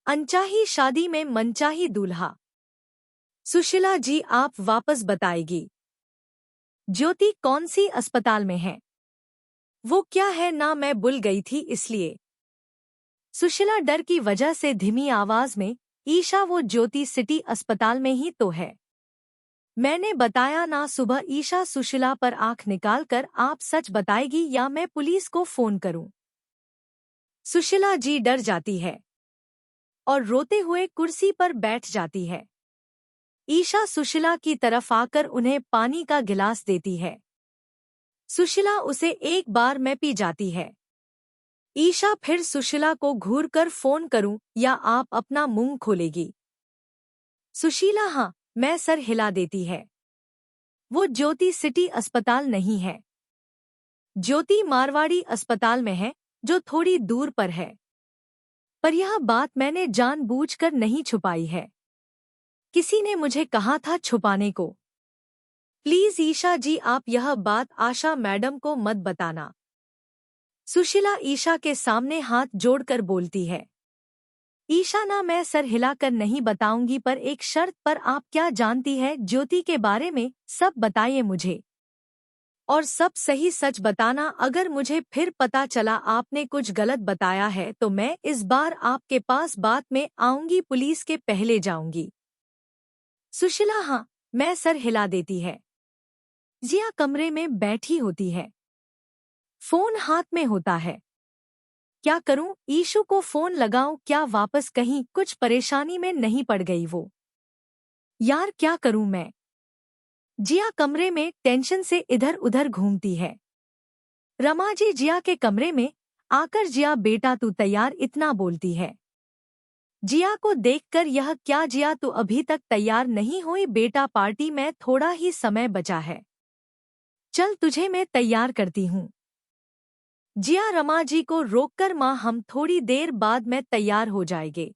अनचाही शादी में मनचाही दूल्हा। सुशीला जी आप वापस बताएगी। ज्योति कौन सी अस्पताल में है? वो क्या है ना, मैं भूल गई थी इसलिए। सुशीला डर की वजह से धीमी आवाज में, ईशा वो ज्योति सिटी अस्पताल में ही तो है। मैंने बताया ना सुबह। ईशा सुशीला पर आंख निकालकर, आप सच बताएगी या मैं पुलिस को फोन करूं? सुशीला जी डर जाती है और रोते हुए कुर्सी पर बैठ जाती है। ईशा सुशीला की तरफ आकर उन्हें पानी का गिलास देती है। सुशीला उसे एक बार में पी जाती है। ईशा फिर सुशीला को घूरकर फोन करूं या आप अपना मुंह खोलेगी? सुशीला हाँ, मैं सर हिला देती है। वो ज्योति सिटी अस्पताल नहीं है। ज्योति मारवाड़ी अस्पताल में है, जो थोड़ी दूर पर है। पर यह बात मैंने जानबूझकर नहीं छुपाई है। किसी ने मुझे कहा था छुपाने को। प्लीज ईशा जी आप यह बात आशा मैडम को मत बताना। सुशीला ईशा के सामने हाथ जोड़कर बोलती है। ईशा ना, मैं सर हिलाकर नहीं बताऊंगी, पर एक शर्त पर। आप क्या जानती है ज्योति के बारे में? सब बताइए मुझे, और सब सही सच बताना। अगर मुझे फिर पता चला आपने कुछ गलत बताया है तो मैं इस बार आपके पास बात में आऊंगी, पुलिस के पहले जाऊंगी। सुशीला हाँ, मैं सर हिला देती है। जिया कमरे में बैठी होती है, फोन हाथ में होता है। क्या करूं? ईशु को फोन लगाऊं क्या वापस? कहीं कुछ परेशानी में नहीं पड़ गई वो? यार क्या करूं मैं? जिया कमरे में टेंशन से इधर उधर घूमती है। रमा जी जिया के कमरे में आकर, जिया बेटा तू तैयार? इतना बोलती है। जिया को देखकर, यह क्या जिया तू अभी तक तैयार नहीं हुई? बेटा पार्टी में थोड़ा ही समय बचा है, चल तुझे मैं तैयार करती हूँ। जिया रमा जी को रोककर, माँ हम थोड़ी देर बाद में तैयार हो जाएंगे,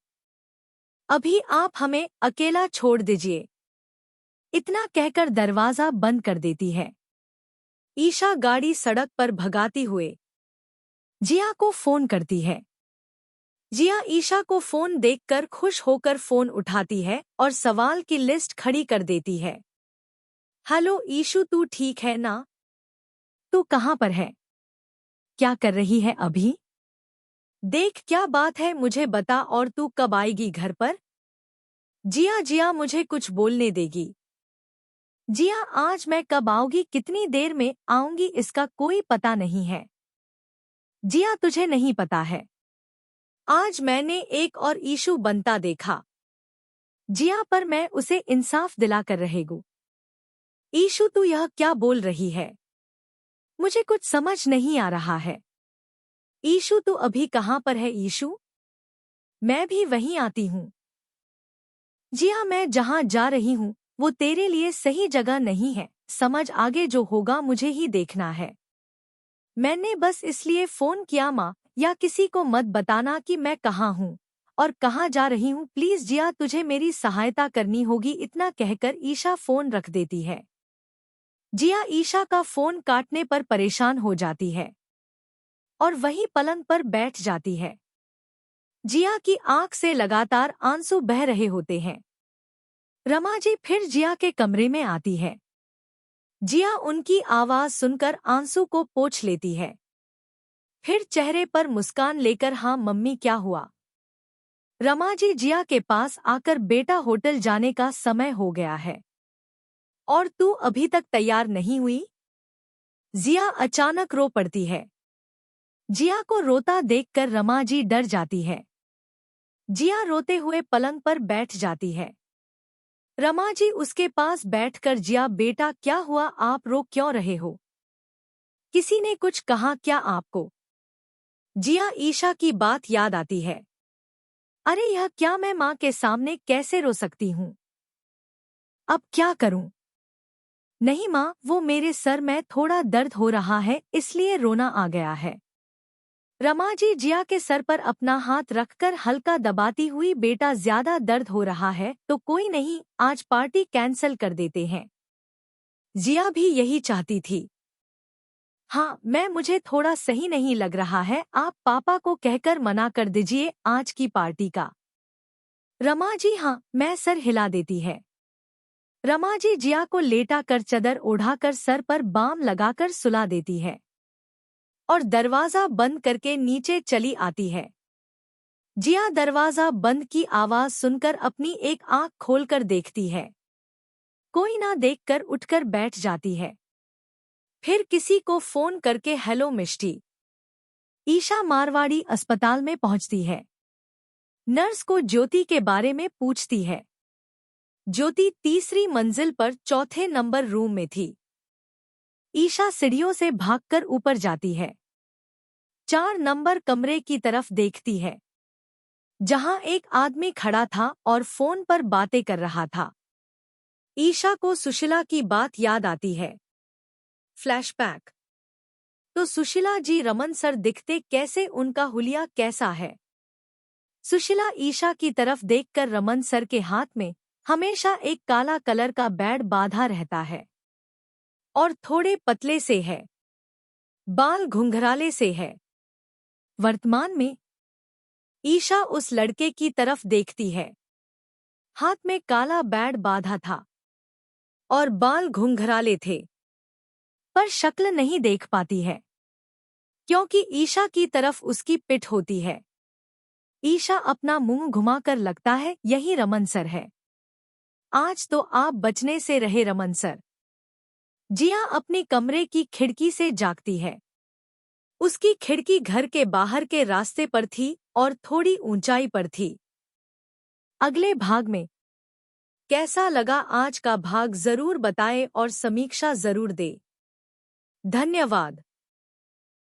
अभी आप हमें अकेला छोड़ दीजिए। इतना कहकर दरवाजा बंद कर देती है। ईशा गाड़ी सड़क पर भगाती हुए जिया को फोन करती है। जिया ईशा को फोन देखकर खुश होकर फोन उठाती है और सवाल की लिस्ट खड़ी कर देती है। हेलो ईशु, तू ठीक है ना? तू कहाँ पर है? क्या कर रही है अभी? देख क्या बात है मुझे बता, और तू कब आएगी घर पर? जिया मुझे कुछ बोलने देगी। जिया आज मैं कब आऊंगी, कितनी देर में आऊंगी, इसका कोई पता नहीं है। जिया तुझे नहीं पता है, आज मैंने एक और ईशु बनता देखा। जिया पर मैं उसे इंसाफ दिलाकर रहेगू। ईशु तू यह क्या बोल रही है? मुझे कुछ समझ नहीं आ रहा है। ईशु तू अभी कहाँ पर है? ईशु मैं भी वहीं आती हूँ। जिया मैं जहाँ जा रही हूँ वो तेरे लिए सही जगह नहीं है, समझ? आगे जो होगा मुझे ही देखना है। मैंने बस इसलिए फोन किया माँ, या किसी को मत बताना कि मैं कहाँ हूँ और कहाँ जा रही हूँ। प्लीज जिया तुझे मेरी सहायता करनी होगी। इतना कहकर ईशा फोन रख देती है। जिया ईशा का फोन काटने पर परेशान हो जाती है और वहीं पलंग पर बैठ जाती है। जिया की आंख से लगातार आंसू बह रहे होते हैं। रमा जी फिर जिया के कमरे में आती है। जिया उनकी आवाज सुनकर आंसू को पोंछ लेती है, फिर चेहरे पर मुस्कान लेकर, हाँ मम्मी क्या हुआ? रमा जी जिया के पास आकर, बेटा होटल जाने का समय हो गया है और तू अभी तक तैयार नहीं हुई? जिया अचानक रो पड़ती है। जिया को रोता देखकर रमा जी डर जाती है। जिया रोते हुए पलंग पर बैठ जाती है। रमा जी उसके पास बैठकर, जिया बेटा क्या हुआ, आप रो क्यों रहे हो? किसी ने कुछ कहा क्या आपको? जिया ईशा की बात याद आती है। अरे यह क्या, मैं माँ के सामने कैसे रो सकती हूँ? अब क्या करूँ? नहीं माँ, वो मेरे सर में थोड़ा दर्द हो रहा है इसलिए रोना आ गया है। रमा जी जिया के सर पर अपना हाथ रखकर हल्का दबाती हुई, बेटा ज्यादा दर्द हो रहा है तो कोई नहीं, आज पार्टी कैंसल कर देते हैं। जिया भी यही चाहती थी। हाँ मुझे थोड़ा सही नहीं लग रहा है, आप पापा को कहकर मना कर दीजिए आज की पार्टी का। रमा जी हाँ, मैं सर हिला देती है। रमा जी जिया को लेटा कर चादर ओढ़ाकर सर पर बाम लगाकर सुला देती है और दरवाजा बंद करके नीचे चली आती है। जिया दरवाजा बंद की आवाज सुनकर अपनी एक आंख खोलकर देखती है। कोई ना देखकर उठकर बैठ जाती है। फिर किसी को फोन करके हेलो मिष्टी। ईशा मारवाड़ी अस्पताल में पहुंचती है। नर्स को ज्योति के बारे में पूछती है। ज्योति तीसरी मंजिल पर चौथे नंबर रूम में थी। ईशा सीढ़ियों से भागकर ऊपर जाती है। 4 नंबर कमरे की तरफ देखती है, जहां एक आदमी खड़ा था और फोन पर बातें कर रहा था। ईशा को सुशीला की बात याद आती है। फ्लैशबैक। तो सुशीला जी रमन सर दिखते कैसे, उनका हुलिया कैसा है? सुशीला ईशा की तरफ देखकर रमन सर के हाथ में हमेशा एक काला कलर का बैड बांधा रहता है और थोड़े पतले से है, बाल घुंघराले से है। वर्तमान में ईशा उस लड़के की तरफ देखती है। हाथ में काला बैड बांधा था और बाल घुंघराले थे, पर शक्ल नहीं देख पाती है क्योंकि ईशा की तरफ उसकी पिठ होती है। ईशा अपना मुंह घुमाकर लगता है यही रमन सर है। आज तो आप बचने से रहे रमन सर। जिया अपने कमरे की खिड़की से जागती है। उसकी खिड़की घर के बाहर के रास्ते पर थी और थोड़ी ऊंचाई पर थी। अगले भाग में कैसा लगा आज का भाग जरूर बताएं और समीक्षा जरूर दें। धन्यवाद।